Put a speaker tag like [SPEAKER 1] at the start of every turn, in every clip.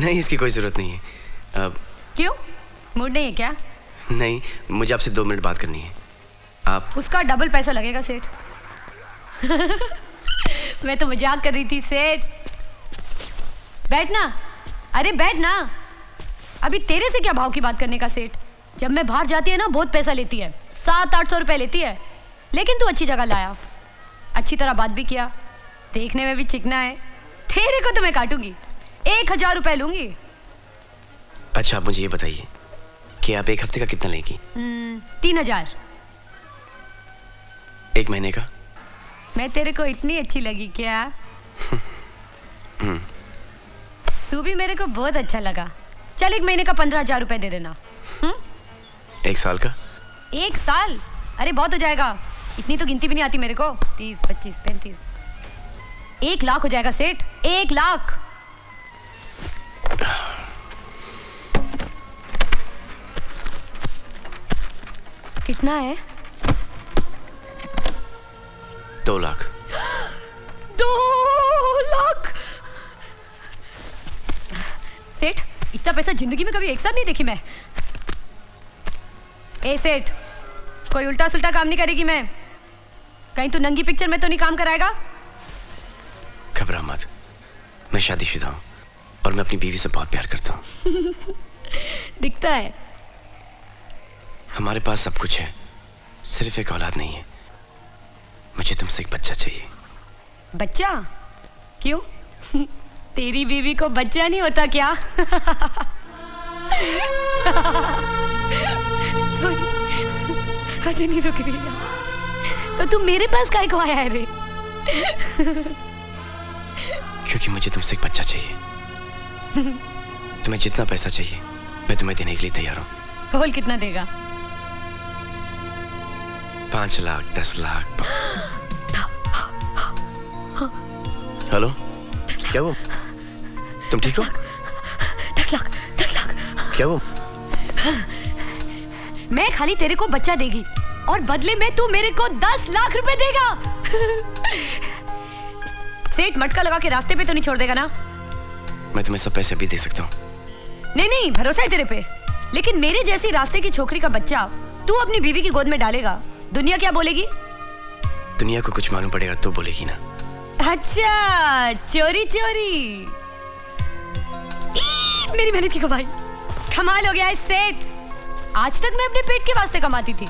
[SPEAKER 1] नहीं, इसकी कोई ज़रूरत नहीं है।
[SPEAKER 2] क्यों? मूड नहीं है क्या?
[SPEAKER 1] नहीं, मुझे आपसे 2 मिनट बात करनी है। आप
[SPEAKER 2] उसका डबल पैसा लगेगा सेठ। मैं तो मजाक कर रही थी सेठ। बैठना, अरे बैठना। अभी तेरे से क्या भाव की बात करने का सेठ? जब मैं बाहर जाती है ना बहुत पैसा लेती है, 700-800 रुपए लेती है। लेकिन तू अच्छी जगह लाया, अच्छी तरह बात भी किया, देखने में भी चिकना है। तेरे को तो मैं काटूंगी, 1000 रुपए लूंगी।
[SPEAKER 1] अच्छा, आप मुझे ये बताइए कि आप 1 हफ्ते का कितना लेंगी?
[SPEAKER 2] 3000।
[SPEAKER 1] 1 महीने का?
[SPEAKER 2] मैं तेरे को इतनी अच्छी लगी क्या? तू भी मेरे को बहुत अच्छा लगा। चल 1 महीने का 15,000 रुपए दे देना।
[SPEAKER 1] 1 साल का?
[SPEAKER 2] 1 साल? अरे बहुत हो जाएगा, इतनी तो गिनती भी नहीं आती मेरे को। 30, 25, 35, 1 लाख हो जाएगा सेठ, 1 लाख। कितना है?
[SPEAKER 1] 2 लाख।
[SPEAKER 2] 2 लाख? सेठ, इतना पैसा जिंदगी में कभी एक साथ नहीं देखी मैं। ए सेठ, कोई उल्टा सुल्टा काम नहीं करेगी मैं। कहीं तू नंगी पिक्चर में तो नहीं काम कराएगा?
[SPEAKER 1] घबरा मत, मैं शादीशुदा हूँ और मैं अपनी बीवी से बहुत प्यार करता हूँ।
[SPEAKER 2] दिखता है।
[SPEAKER 1] हमारे पास सब कुछ है, सिर्फ एक औलाद नहीं है। मुझे तुमसे एक बच्चा चाहिए।
[SPEAKER 2] बच्चा? क्यों? तेरी बीवी को बच्चा नहीं होता क्या? अरे नहीं रुक रही है। तो तू मेरे पास काहे को आया है रे?
[SPEAKER 1] क्योंकि मुझे तुमसे एक बच्चा चाहिए। तुम्हें जितना पैसा चाहिए मैं तुम्हें देने के लिए तैयार हूँ।
[SPEAKER 2] बोल कितना देगा?
[SPEAKER 1] 5 लाख, 10 लाख। हेलो, क्या वो? तुम ठीक हो?
[SPEAKER 2] 10 लाख, 10 लाख।
[SPEAKER 1] क्या वो?
[SPEAKER 2] मैं खाली तेरे को बच्चा देगी और बदले में तू मेरे को 10 लाख रुपए देगा। सेठ मटका लगा के रास्ते पे तो नहीं छोड़ देगा ना?
[SPEAKER 1] मैं तुम्हें सब पैसे अभी दे सकता हूँ।
[SPEAKER 2] नहीं नहीं, भरोसा है तेरे पे। लेकिन मेरे जैसी रास्ते की छोकरी का बच्चा तू अपनी बीवी की गोद में डालेगा, दुनिया क्या बोलेगी?
[SPEAKER 1] दुनिया को कुछ मालूम पड़ेगा तो बोलेगी ना।
[SPEAKER 2] अच्छा, चोरी चोरी। मेरी मेहनत की कमाई। कमाल हो गया है सेठ। आज तक मैं अपने पेट के वास्ते कमाती थी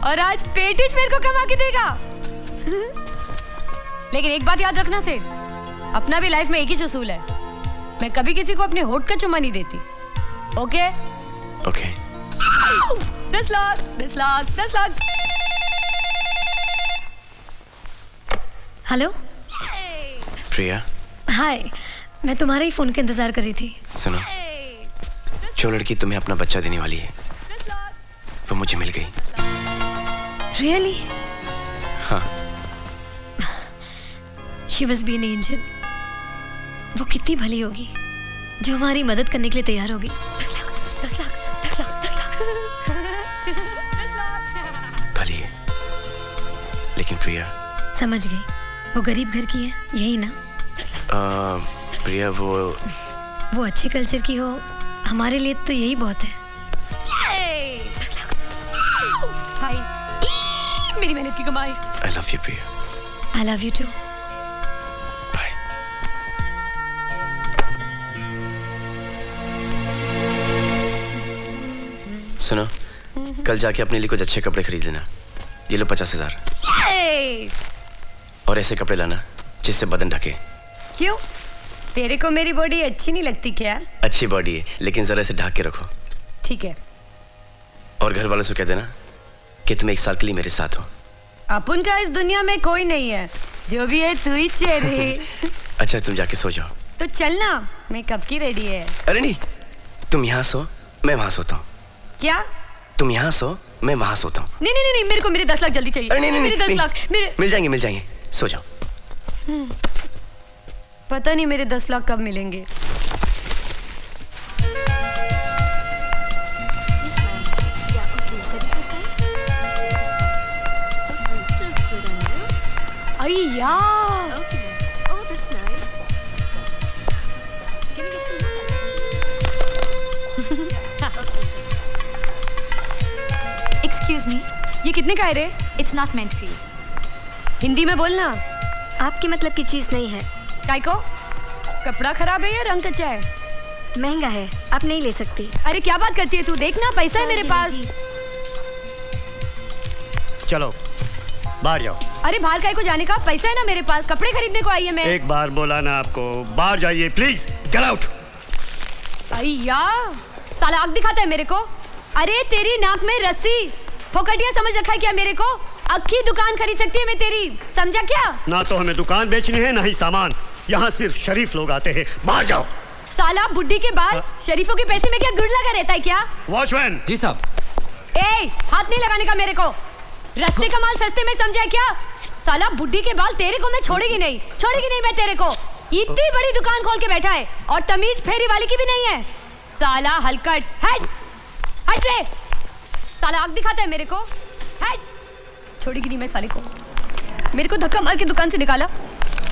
[SPEAKER 2] और आज पेट ही मेरे को कमा के देगा। लेकिन एक बात याद रखना सेठ, अपना भी लाइफ में एक ही उसूल है, मैं कभी किसी को अपने होठ का चुम्मा नहीं देती। Okay?
[SPEAKER 1] Okay.
[SPEAKER 2] 10 lakh, 10 lakh, 10 lakh.
[SPEAKER 3] Hello
[SPEAKER 1] Priya.
[SPEAKER 3] Hi, मैं तुम्हारे ही फोन का इंतजार कर रही थी।
[SPEAKER 1] सुनो, जो लड़की तुम्हें अपना बच्चा देने वाली है वो मुझे मिल गई।
[SPEAKER 3] रियली?
[SPEAKER 1] हाँ।
[SPEAKER 3] She must be an angel. वो कितनी भली होगी जो हमारी मदद करने के लिए तैयार होगी।
[SPEAKER 2] 10 लाख, 10 लाख, 10 लाख, 10 लाख।
[SPEAKER 1] भली है, लेकिन प्रिया।
[SPEAKER 3] समझ गई, वो गरीब घर की है, यही ना?
[SPEAKER 1] प्रिया वो
[SPEAKER 3] अच्छे कल्चर की हो, हमारे लिए तो यही बहुत है।
[SPEAKER 2] हाय, मेरी मेहनत की कमाई।
[SPEAKER 1] I love you Priya.
[SPEAKER 3] I love you too.
[SPEAKER 1] Bye. सुनो, कल जाके अपने लिए कुछ अच्छे कपड़े खरीद लेना। ये लो 50,000। और ऐसे कपड़े लाना जिससे बदन ढके।
[SPEAKER 2] क्यों? तेरे को मेरी बॉडी अच्छी नहीं लगती क्या?
[SPEAKER 1] अच्छी बॉडी है, लेकिन जरा इसे ढक के रखो।
[SPEAKER 2] ठीक है।
[SPEAKER 1] और घर वालों से कह देना कि तुम 1 साल के लिए मेरे साथ हो।
[SPEAKER 2] अपन का इस दुनिया में कोई नहीं है, जो भी है तू ही चेहरे।
[SPEAKER 1] अच्छा, तुम जाके सो जाओ।
[SPEAKER 2] तो चलना, मैं कब की रेडी है।
[SPEAKER 1] अरे नहीं, तुम यहाँ सो, मैं वहां सोता हूँ।
[SPEAKER 2] क्या?
[SPEAKER 1] तुम यहाँ सो, मैं वहां सोता हूँ।
[SPEAKER 2] नहीं नहीं नहीं, मेरे को मेरे 10 लाख जल्दी चाहिए।
[SPEAKER 1] अरे नहीं,
[SPEAKER 2] मेरे 10 लाख मेरे।
[SPEAKER 1] मिल जाएंगे, सो जाओ।
[SPEAKER 2] पता नहीं मेरे 10 लाख कब मिलेंगे। अय्या,
[SPEAKER 3] एक्सक्यूज मी,
[SPEAKER 2] ये कितने का है रे?
[SPEAKER 3] It's not meant for you.
[SPEAKER 2] Hindi में बोलना।
[SPEAKER 3] आपके मतलब की चीज नहीं है।
[SPEAKER 2] काय को? कपड़ा खराब है या रंग कच्चा है?
[SPEAKER 3] महंगा है, आप नहीं ले सकती।
[SPEAKER 2] अरे क्या बात करती है तू? देखना पैसा है मेरे पास।
[SPEAKER 4] चलो बाहर जाओ।
[SPEAKER 2] अरे बाहर काय को जाने का? पैसा है ना मेरे पास, कपड़े खरीदने को आई है मैं।
[SPEAKER 4] एक बार बोला ना आपको, बाहर जाइए प्लीज, गेट आउट।
[SPEAKER 2] अय्या, साला आग दिखाता है मेरे को। अरे तेरी नाक में रस्सी, फोकटिया समझ रखा है क्या मेरे को? अक्खी दुकान खरीद सकती है मैं तेरी, समझा क्या?
[SPEAKER 4] ना तो हमें दुकान बेचनी है ना ही सामान, यहाँ सिर्फ शरीफ लोग आते हैं। बाहर जाओ।
[SPEAKER 2] साला बुड्ढी के बाल, शरीफों के पैसे में क्या गुड़ लगा रहता है क्या?
[SPEAKER 4] वॉचमैन।
[SPEAKER 1] जी साहब।
[SPEAKER 2] ए, हाथ नहीं लगाने का मेरे को। रस्ते का माल सस्ते में समझा क्या? साला बुड्ढी के बाल, तेरे को मैं छोड़ेगी नहीं मैं तेरे को। इतनी बड़ी दुकान खोल के बैठा है और तमीज फेरी वाली की भी नहीं है। साला हलकट, हट रे। साला आग दिखाता है मेरे को। हट, छोड़ेगी नहीं मैं साले को। मेरे को धक्का मार के दुकान से निकाला।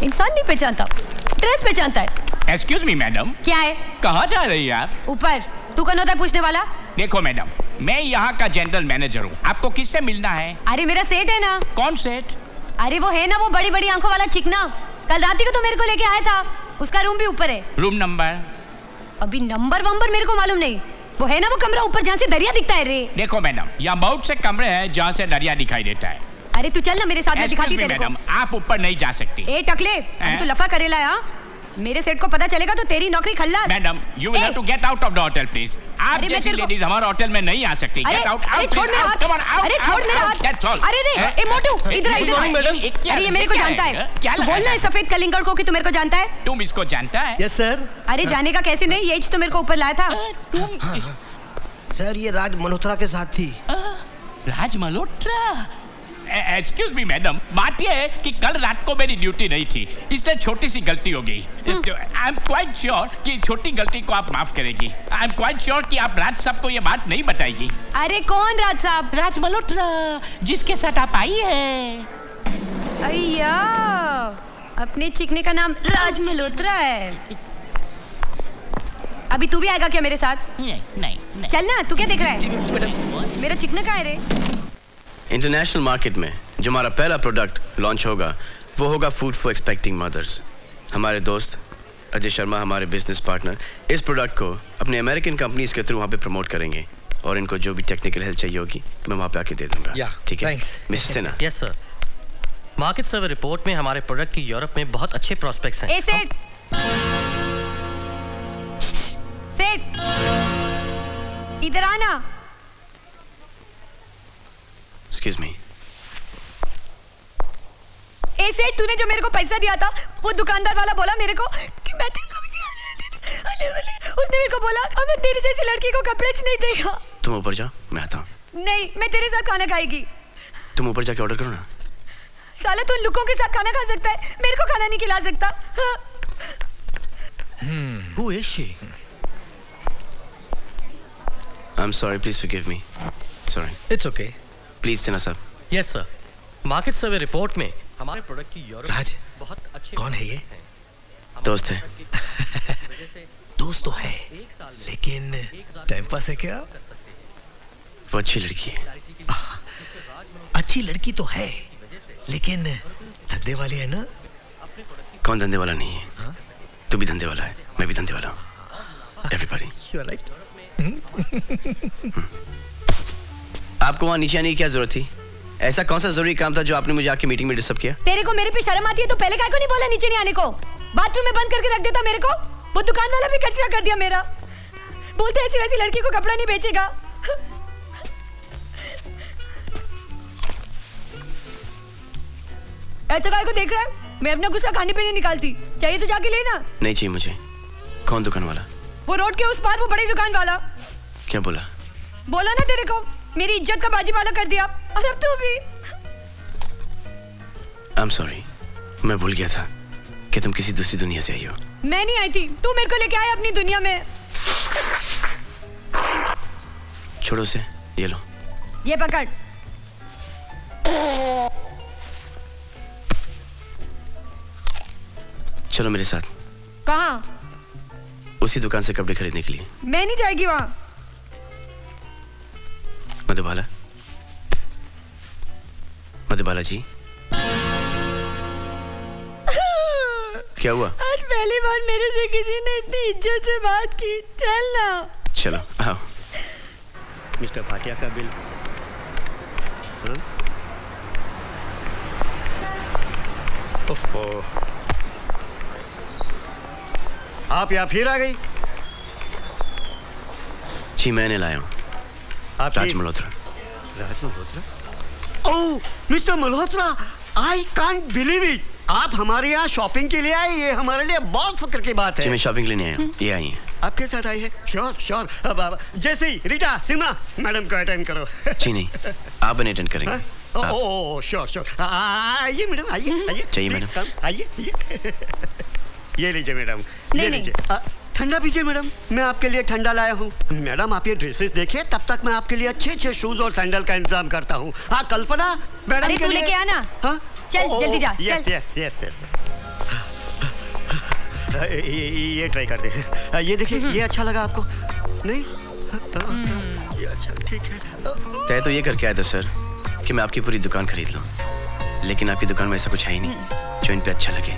[SPEAKER 2] इंसान नहीं पहचानता, ड्रेस पहचानता है।
[SPEAKER 5] एक्सक्यूज मी मैडम,
[SPEAKER 2] क्या है?
[SPEAKER 5] कहाँ जा रही है आप?
[SPEAKER 2] ऊपर। तू कौन होता है पूछने वाला?
[SPEAKER 5] देखो मैडम, मैं यहाँ का जनरल मैनेजर हूँ, आपको किससे मिलना है?
[SPEAKER 2] अरे मेरा सेठ है ना।
[SPEAKER 5] कौन सेठ?
[SPEAKER 2] अरे वो है ना, वो बड़ी बड़ी आंखों वाला चिकना, कल रात ही को तो मेरे को लेके आया था। उसका रूम भी ऊपर है।
[SPEAKER 5] Room number?
[SPEAKER 2] अभी नंबर वंबर मेरे को मालूम नहीं। वो है ना वो कमरा ऊपर जहाँ से दरिया दिखता है रे।
[SPEAKER 5] देखो मैडम, यहाँ बहुत से कमरे हैं जहाँ से दरिया दिखाई देता है।
[SPEAKER 2] अरे तू चल ना मेरे साथ, मैं दिखाती तेरे को।
[SPEAKER 5] मैडम, आप ऊपर नहीं जा सकती।
[SPEAKER 2] ए टकले, अभी तू लफा करेला है? मेरे सेठ को पता चलेगा तो तेरी नौकरी खल्लास।
[SPEAKER 5] Madam, you will have to get out of the hotel, please. आप जैसी लेडीज हमारे होटल में नहीं आ सकती। Get out,
[SPEAKER 2] अरे
[SPEAKER 5] out,
[SPEAKER 2] छोड़ मेरा हाथ।
[SPEAKER 5] come on, out,
[SPEAKER 2] अरे छोड़
[SPEAKER 5] out,
[SPEAKER 2] मेरा
[SPEAKER 5] out,
[SPEAKER 2] हाथ।
[SPEAKER 5] that's all.
[SPEAKER 2] अरे रे, ए मोटू, इधर आ, इधर आ। अरे ये मेरे को जानता है। तू बोलना है सफेद कलिंगड़ को कि तू मेरे को जानता है।
[SPEAKER 5] तुम इसको जानता है?
[SPEAKER 4] Yes sir.
[SPEAKER 2] अरे जाने का कैसे नहीं, यही तो मेरे को ऊपर लाया था।
[SPEAKER 6] सर ये राज मल्होत्रा के साथ थी।
[SPEAKER 5] राज मल्होत्रा? एक्सक्यूज मी मैडम, बात यह है कि कल रात को मेरी ड्यूटी नहीं थी, इसलिए छोटी सी गलती हो गई। आई एम क्वाइट श्योर कि छोटी गलती को आप माफ करेगी। आई एम क्वाइट श्योर कि आप राज साहब को ये बात नहीं बताएगी।
[SPEAKER 2] अरे कौन राज साहब?
[SPEAKER 5] राज मल्होत्रा, जिसके साथ आप आई है।
[SPEAKER 2] अय्या, अपने चिकने का नाम राज मल्होत्रा है। अभी तू भी आएगा क्या मेरे साथ?
[SPEAKER 5] नहीं।
[SPEAKER 2] चल ना, तू क्या देख रहा है? मेरा चिकना कहाँ है रे?
[SPEAKER 1] इंटरनेशनल मार्केट में जो हमारा पहला प्रोडक्ट लॉन्च होगा वो होगा फूड फॉर एक्सपेक्टिंग मदर्स। हमारे दोस्त अजय शर्मा, हमारे बिजनेस पार्टनर, इस प्रोडक्ट को अपने अमेरिकन कंपनीज के थ्रू वहाँ पे प्रमोट करेंगे और इनको जो भी टेक्निकल हेल्प चाहिए होगी मैं वहाँ पे आके दे दूंगा। ठीक है? Mrs Sinha.
[SPEAKER 7] Yes sir. Market survey report में हमारे प्रोडक्ट की यूरोप में बहुत अच्छे प्रोस्पेक्ट्स हैं।
[SPEAKER 2] ए सेठ, सेठ इधर आना।
[SPEAKER 1] Excuse me.
[SPEAKER 2] ए सेठ, तूने जो मेरे को पैसा दिया था, वो दुकानदार वाला बोला मेरे को कि मैं तेरे को उसने मेरे को बोला अब मैं तेरी जैसी लड़की को कपड़े नहीं देगा।
[SPEAKER 1] तुम ऊपर जाओ, मैं आता हूँ।
[SPEAKER 2] नहीं, मैं तेरे साथ खाना खाएगी।
[SPEAKER 1] तुम ऊपर जाके ऑर्डर करो ना।
[SPEAKER 2] साला तू लुकों के साथ खाना खा सकता है, मेरे को खाना नहीं खिला सकता।
[SPEAKER 6] Who is she?
[SPEAKER 1] I'm sorry, please forgive me. Sorry.
[SPEAKER 6] It's okay.
[SPEAKER 1] Please Sinha साहब।
[SPEAKER 7] Yes sir. Market survey report में हमारे प्रोडक्ट की यूरोप
[SPEAKER 6] राज,
[SPEAKER 7] बहुत अच्छे
[SPEAKER 6] कौन है ये?
[SPEAKER 1] दोस्त है।
[SPEAKER 6] दोस्त तो है, लेकिन टाइम पास है क्या?
[SPEAKER 1] वो अच्छी लड़की है।
[SPEAKER 6] अच्छी लड़की तो है, लेकिन धंधे वाली है ना?
[SPEAKER 1] कौन धंधे वाला नहीं है? तू भी धंधे वाला है, मैं भी धंधे वाला हूँ। Everybody.
[SPEAKER 6] You are right.
[SPEAKER 1] आपको वहाँ नीचे आने की क्या जरूरत थी? ऐसा कौन सा जरूरी काम था जो आपने मुझे आके मीटिंग में डिस्टर्ब किया?
[SPEAKER 2] तेरे को मेरे पे शर्म आती है तो पहले काहे को नहीं बोला नीचे नहीं आने को? बाथरूम में बंद करके रख देता मेरे को। वो दुकान वाला भी कचरा कर दिया मेरा। बोलते ऐसी वैसी लड़की को कपड़ा नहीं बेचेगा। ऐसा काहे को देख रहा है? मैं अपना गुस्सा खाने पे नहीं निकालती, चाहिए तो जाके लेना।
[SPEAKER 1] नहीं चाहिए मुझे। कौन दुकान वाला? वो
[SPEAKER 2] रोड के उस पार, वो बड़ी दुकान वाला।
[SPEAKER 1] क्या बोला?
[SPEAKER 2] बोला ना तेरे को, मेरी इज्जत का बाजीवाला कर दिया। और अब तू भी।
[SPEAKER 1] I'm sorry, मैं भूल गया था कि तुम किसी दूसरी दुनिया से आई हो।
[SPEAKER 2] मैं नहीं आई थी, तू मेरे को लेके आया अपनी दुनिया में।
[SPEAKER 1] छोड़ो से, ये लो।
[SPEAKER 2] ये पकड़।
[SPEAKER 1] चलो मेरे साथ।
[SPEAKER 2] कहाँ?
[SPEAKER 1] उसी दुकान से कपड़े खरीदने के लिए।
[SPEAKER 2] मैं नहीं जाएगी वहाँ।
[SPEAKER 1] मधुबाला, मधुबाला जी, क्या हुआ?
[SPEAKER 2] आज पहली बार मेरे से किसी ने इतनी इज्जत से बात की। चल ना।
[SPEAKER 1] चलो आओ।
[SPEAKER 4] मिस्टर भाटिया का बिल। हाँ? ओफो, आप यहाँ फिर आ गई?
[SPEAKER 1] जी मैंने लाया हूँ।
[SPEAKER 4] आप
[SPEAKER 1] Raj Malhotra.
[SPEAKER 4] Raj Malhotra? Oh mister Malhotra, I can't believe it. आप हमारे यहाँ शॉपिंग के लिए आए, ये हमारे लिए बहुत फक्र की बात
[SPEAKER 1] जी
[SPEAKER 4] है।
[SPEAKER 1] मैं शॉपिंग के लिए नहीं आया हूँ, ये आई हैं।
[SPEAKER 4] आपके साथ आई है? Sure sure. अब जैसे ही रीटा सिन्हा मैडम को अटेंड करो।
[SPEAKER 1] जी नहीं, आप बने अटेंड करेंगे। आप।
[SPEAKER 4] Oh sure sure. आइए मैडम, आइए आइए।
[SPEAKER 1] चाहिए
[SPEAKER 4] Please
[SPEAKER 1] मैडम?
[SPEAKER 4] come, आइए आइए। ये लीजिए मैडम, ये
[SPEAKER 2] नहीं,
[SPEAKER 4] लीजिए। ठंडा पीजिए मैडम, मैं आपके लिए ठंडा लाया हूँ। मैडम आप ये ड्रेसेस देखिए, तब तक मैं आपके लिए अच्छे अच्छे शूज और सैंडल का इंतजाम करता हूँ। हाँ कल्पना मैडम
[SPEAKER 2] अरे
[SPEAKER 4] के
[SPEAKER 2] तू
[SPEAKER 4] लिए।
[SPEAKER 2] लेके आना।
[SPEAKER 4] हाँ
[SPEAKER 2] चल, जल्दी जा,
[SPEAKER 4] यस
[SPEAKER 2] चल।
[SPEAKER 4] Yes yes yes. ये ट्राई करते हैं। ये देखिए, ये अच्छा लगा आपको? नहीं ये अच्छा, ठीक है।
[SPEAKER 1] तय तो ये करके आया था सर कि मैं आपकी पूरी दुकान खरीद लूं, लेकिन आपकी दुकान में ऐसा कुछ है ही नहीं जो इन पे अच्छा लगे।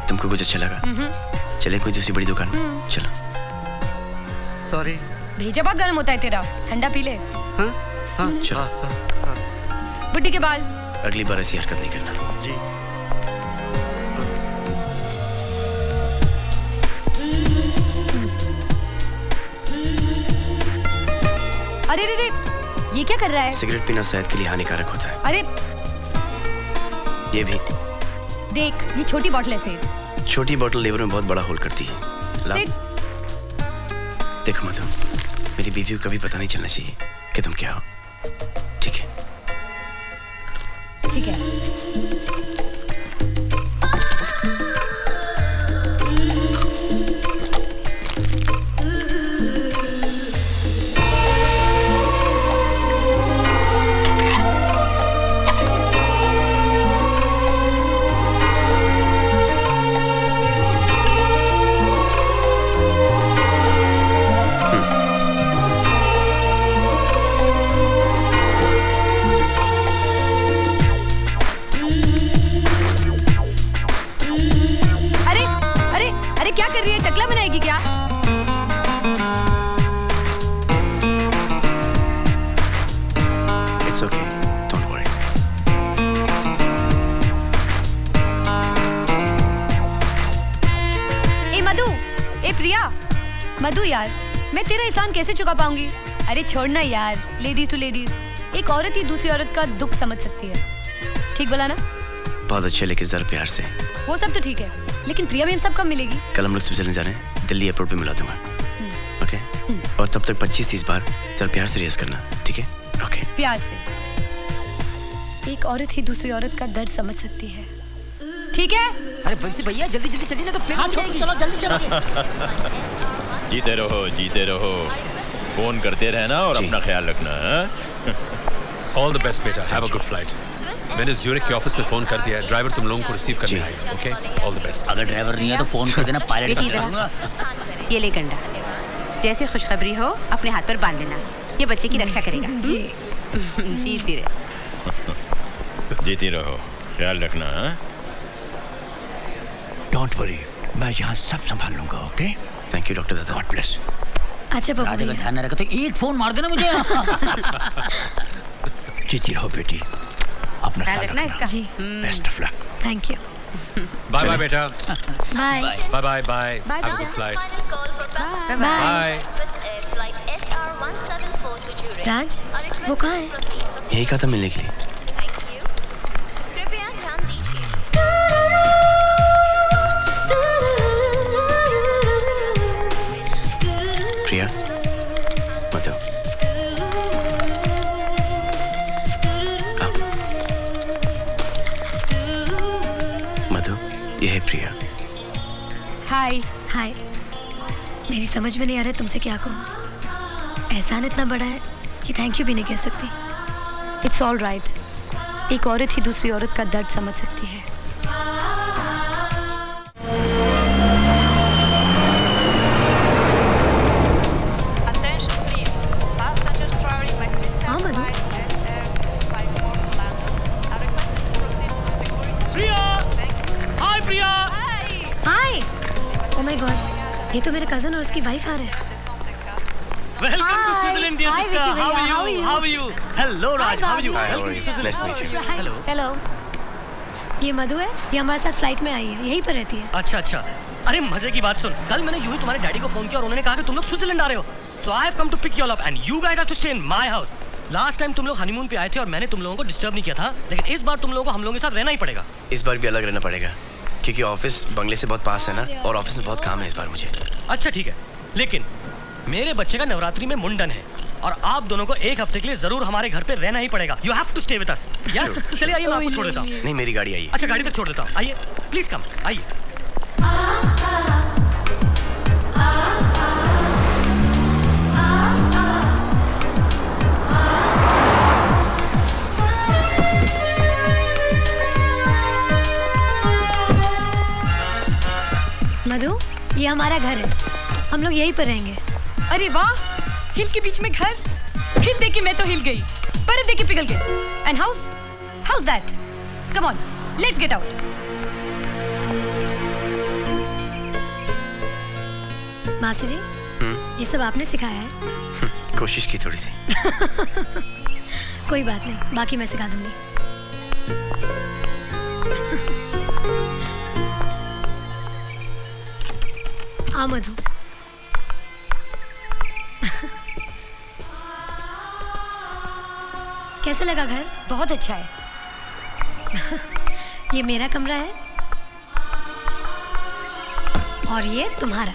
[SPEAKER 1] तुमको कुछ अच्छा लगा? चले कोई दूसरी बड़ी दुकान में। चलो।
[SPEAKER 4] सॉरी।
[SPEAKER 2] भेजा बहुत गर्म होता है तेरा, ठंडा पी ले।
[SPEAKER 4] हाँ हाँ
[SPEAKER 1] चलो।
[SPEAKER 2] बुड्ढी के बाल।
[SPEAKER 1] अगली बार ऐसी हरकत नहीं करना।
[SPEAKER 4] जी।
[SPEAKER 2] अरे रे रे, ये क्या कर रहा है?
[SPEAKER 1] सिगरेट पीना सेहत के लिए हानिकारक होता है।
[SPEAKER 2] अरे
[SPEAKER 1] ये भी
[SPEAKER 2] देख, ये छोटी बोतल है से।
[SPEAKER 1] छोटी बोतल लीवर में बहुत बड़ा होल करती है। ला।
[SPEAKER 2] देख।
[SPEAKER 1] देखो मधु, मेरी बीवी को कभी पता नहीं चलना चाहिए कि तुम क्या हो। ठीक है?
[SPEAKER 2] ठीक है। क्या कर रही है? टकला बनाएगी क्या?
[SPEAKER 1] It's okay. Don't worry.
[SPEAKER 2] ए मधु, ए प्रिया, मधु यार, मैं तेरा एहसान कैसे चुका पाऊंगी? अरे छोड़ना यार, लेडीज टू लेडीज, एक औरत ही दूसरी औरत का दुख समझ सकती है। ठीक बोला ना?
[SPEAKER 1] बहुत अच्छे, लेकिन जरा प्यार से।
[SPEAKER 2] वो सब तो ठीक है, लेकिन प्रिया मैम सब कब मिलेगी?
[SPEAKER 1] कल हम लोग स्विट्जरलैंड जा रहे हैं, दिल्ली एयरपोर्ट पे मिला दूंगा। ओके? और तब तक 25-30 बार जरा प्यार से रिहर्स करना, ठीक है? ओके?
[SPEAKER 2] प्यार से। एक औरत ही दूसरी औरत का दर्द समझ सकती है। ठीक है?
[SPEAKER 8] अरे बंसी भैया जल्दी जल्दी चलिए ना, तो प्लेन जाएगी। चलो जल्दी चलो।
[SPEAKER 9] जीते रहो, फोन करते रहना और अपना ख्याल रखना।
[SPEAKER 10] ऑल द बेस्ट बेटा, हैव अ गुड फ्लाइट। मैंने ज्यूरिख के ऑफिस में फोन कर दिया है, ड्राइवर तुम लोगों को रिसीव करने आएगा। Okay, all the best.
[SPEAKER 8] अगर ड्राइवर नहीं है तो फोन कर देना, पायलट का करूंगा।
[SPEAKER 11] ये ले गंडा, जैसे खुशखबरी हो अपने हाथ पर बांध लेना, ये बच्चे की रक्षा करेगा।
[SPEAKER 3] जी।
[SPEAKER 11] जीती रहे।
[SPEAKER 9] जीती रहो, ख्याल रखना।
[SPEAKER 5] डोंट वरी, मैं यहाँ सब संभाल लूंगा। ओके?
[SPEAKER 1] थैंक यू डॉक्टर दादा।
[SPEAKER 5] God bless.
[SPEAKER 3] अच्छा बबू
[SPEAKER 8] राजा का
[SPEAKER 3] भैया।
[SPEAKER 8] ध्यान न रखा तो एक फोन मार देना मुझे।
[SPEAKER 5] जीती रहो बेटी, अपना
[SPEAKER 11] ख्याल
[SPEAKER 5] ख्याल
[SPEAKER 11] रखना
[SPEAKER 5] रखना।
[SPEAKER 11] इसका।
[SPEAKER 3] जी।
[SPEAKER 5] Best of luck.
[SPEAKER 3] Thank you.
[SPEAKER 10] Bye bye बेटा।
[SPEAKER 3] Bye
[SPEAKER 10] bye bye bye.
[SPEAKER 2] Bye,
[SPEAKER 10] have a
[SPEAKER 2] bye.
[SPEAKER 10] Good flight.
[SPEAKER 3] Bye.
[SPEAKER 10] Bye.
[SPEAKER 3] Raj, वो कहाँ है?
[SPEAKER 1] यही कहा था मिलने के लिए।
[SPEAKER 12] कृपया ध्यान दीजिए।
[SPEAKER 1] प्रिया, मधु, आओ। मधु, ये है प्रिया।
[SPEAKER 2] हाय।
[SPEAKER 3] हाय। मेरी समझ में नहीं आ रहा है तुमसे क्या कहूँ। एहसान इतना बड़ा है कि थैंक यू भी नहीं कह सकती।
[SPEAKER 2] It's all right. एक औरत ही दूसरी औरत का दर्द समझ सकती है।
[SPEAKER 3] हाँ मधु, ये तो मेरे कजन और उसकी वाइफ आ रहे हैं।
[SPEAKER 7] Welcome to
[SPEAKER 3] Hi.
[SPEAKER 7] Switzerland, dear
[SPEAKER 3] Hi,
[SPEAKER 7] sister.
[SPEAKER 3] Vicky
[SPEAKER 7] How
[SPEAKER 3] भैया,
[SPEAKER 7] are you? How are you? Hello, Raj. How are you?
[SPEAKER 1] Hi, how
[SPEAKER 7] Welcome
[SPEAKER 1] are
[SPEAKER 7] to
[SPEAKER 1] you?
[SPEAKER 7] Switzerland.
[SPEAKER 1] Nice to meet you.
[SPEAKER 7] Hello.
[SPEAKER 3] Hello. ये मधु है, ये हमारे साथ flight में आई है, यहीं पर रहती है।
[SPEAKER 7] अच्छा अच्छा। अरे मजे की बात सुन, कल मैंने यूं ही तुम्हारे डैडी को फोन किया और उन्होंने कहा कि तुम लोग स्विट्जरलैंड आ रहे हो। So I have come to pick you all up and you guys have to stay in my house. Last time तुम लोग हनीमून पे आए थे और मैंने तुम लोगों को डिस्टर्ब नहीं किया था, लेकिन इस बार तुम लोगों को हम लोगों के साथ रहना ही पड़ेगा।
[SPEAKER 1] इस बार भी अलग रहना पड़ेगा क्योंकि ऑफिस बंगले से बहुत पास है ना, और ऑफिस में बहुत काम है इस बार मुझे।
[SPEAKER 7] अच्छा ठीक है, लेकिन मेरे बच्चे का नवरात्रि में मुंडन है और आप दोनों को एक हफ्ते के लिए जरूर हमारे घर पे रहना ही पड़ेगा। You have to stay with us. यार चलिए आइए, मैं आपको छोड़ देता हूँ।
[SPEAKER 1] नहीं, मेरी गाड़ी आई है।
[SPEAKER 7] अच्छा गाड़ी तक छोड़ देता हूँ, आइए प्लीज कम आइए।
[SPEAKER 3] मधु, ये हमारा घर है, हम लोग यहीं पर रहेंगे।
[SPEAKER 2] अरे वाह, हिल के बीच में घर। हिल दे के मैं तो हिल गई, बर्फ दे के पिघल गई। And how's that? Come on, let's get out.
[SPEAKER 3] Master ji, ये सब आपने सिखाया है?
[SPEAKER 1] कोशिश की थोड़ी सी।
[SPEAKER 3] कोई बात नहीं, बाकी मैं सिखा दूंगी। आ मधु। कैसा लगा घर?
[SPEAKER 2] बहुत अच्छा है।
[SPEAKER 3] ये मेरा कमरा है और ये तुम्हारा।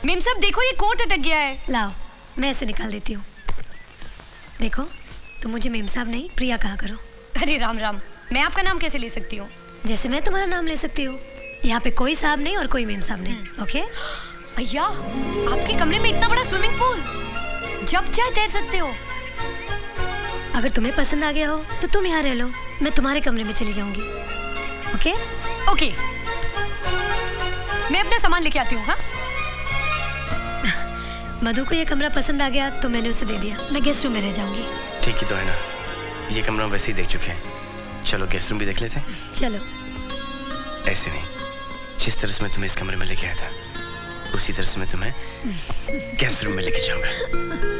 [SPEAKER 2] मेम साहब देखो, ये कोट अटक गया है।
[SPEAKER 3] लाओ, मैं ऐसे निकाल देती हूँ। देखो, तुम मुझे मेम साहब नहीं प्रिया कहा करो।
[SPEAKER 2] अरे राम राम, मैं आपका नाम कैसे ले सकती हूँ?
[SPEAKER 3] जैसे मैं तुम्हारा नाम ले सकती हूँ। यहाँ पे कोई साहब नहीं और कोई मेम साहब नहीं। ओके?
[SPEAKER 2] भैया, आपके कमरे में इतना बड़ा स्विमिंग पूल, जब चाहे तैर सकते हो।
[SPEAKER 3] अगर तुम्हें पसंद आ गया हो तो तुम यहाँ रह लो, मैं तुम्हारे कमरे में चली जाऊंगी। ओके?
[SPEAKER 2] ओके, मैं अपना सामान लेके आती हूँ। हाँ,
[SPEAKER 3] मधु को ये कमरा पसंद आ गया तो मैंने उसे दे दिया। मैं गेस्ट रूम में रह जाऊंगी।
[SPEAKER 1] ठीक ही तो है ना, ये कमरा हम वैसे ही देख चुके हैं। चलो गेस्ट रूम भी देख लेते हैं।
[SPEAKER 3] चलो।
[SPEAKER 1] ऐसे नहीं, जिस तरह से मैं तुम्हें इस कमरे में लेके आया था उसी तरह से मैं तुम्हें गेस्ट रूम में लेके जाऊंगा।